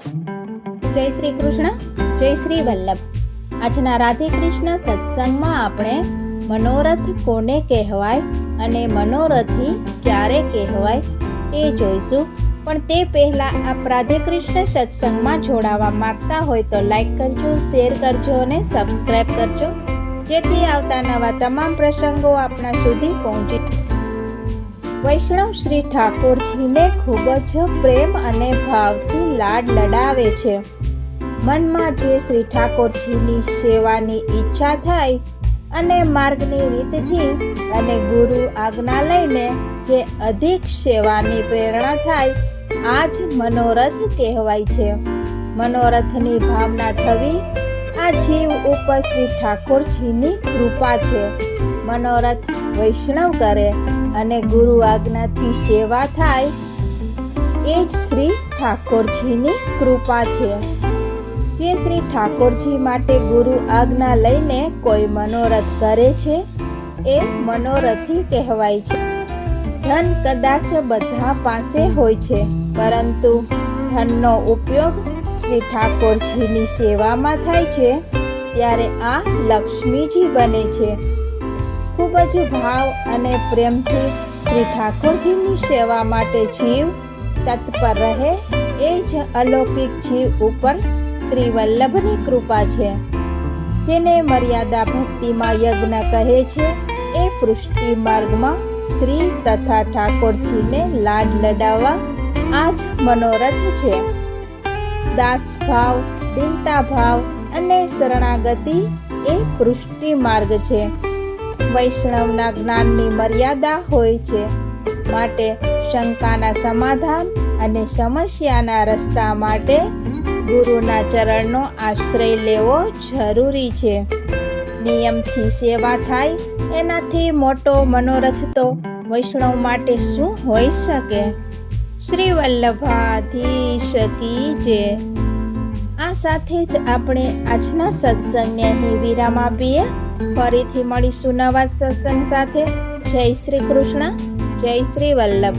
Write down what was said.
જય શ્રી કૃષ્ણ, જય શ્રી વલ્લભ. આજના રાધે કૃષ્ણ સત્સંગમાં આપણે મનોરથ કોને કહેવાય અને મનોરથી ક્યારે કહેવાય તે જોઈશું. પણ તે પહેલાં આપ રાધે કૃષ્ણ સત્સંગમાં જોડાવા માંગતા હોય તો લાઈક કરજો, શેર કરજો અને સબસ્ક્રાઈબ કરજો, જેથી આવતા નવા તમામ પ્રસંગો આપણા સુધી પહોંચે. વૈષ્ણવ શ્રી ઠાકોરજીને ખૂબ જ પ્રેમ અને ભાવથી લાડ લડાવે છે. મનમાં જે શ્રી ઠાકોરજીની સેવાની ઈચ્છા થાય અને માર્ગની રીતથી અને ગુરુ આજ્ઞા લઈને જે અધિક સેવાની પ્રેરણા થાય, આ જ મનોરથ કહેવાય છે. મનોરથની ભાવના થવી આ જીવ ઉપર શ્રી ઠાકોરજીની કૃપા છે. મનોરથ વૈષ્ણવ કરે અને ગુરુ આજ્ઞાથી સેવા થાય, એ જ શ્રી ઠાકોરજીની કૃપા છે. જે શ્રી ઠાકોરજી માટે ગુરુ આજ્ઞા લઈને કોઈ મનોરથ કરે છે, એ મનોરથી કહેવાય છે. ધન કદાચ બધા પાસે હોય છે, પરંતુ ધનનો ઉપયોગ શ્રી ઠાકોરજીની સેવામાં થાય છે, ત્યારે આ લક્ષ્મીજી બને છે. ખૂબ જ ભાવ અને પ્રેમથી શ્રી ઠાકોરજીની સેવા માટે જીવ તત્પર રહે, એ જ અલૌકિક જીવ ઉપર શ્રી વલ્લભની કૃપા છે. જેને મર્યાદા ભક્તિમાં યજ્ઞ કહે છે, એ પૃષ્ટિ માર્ગમાં શ્રી તથા ઠાકોરજીને લાડ લડાવવા આ જ મનોરથ છે. દાસ ભાવ, દીનતા ભાવ અને શરણાગતિ એ પૃષ્ટિ માર્ગ છે. વૈષ્ણવના જ્ઞાનની મર્યાદા હોય છે, માટે શંકાના સમાધાન અને સમસ્યાના રસ્તા માટે ગુરુના ચરણનો આશ્રય લેવો જરૂરી છે. નિયમથી સેવા થાય, એનાથી મોટો મનોરથ તો વૈષ્ણવ માટે શું હોઈ શકે. શ્રી વલ્લભાધીશ કી જય. આ સાથે જ આપણે આજના સત્સંગને અહીં વિરામ આપીએ. ફરીથી મળીશું નવા સત્સંગ સાથે. જય શ્રી કૃષ્ણ, જય શ્રી વલ્લભ.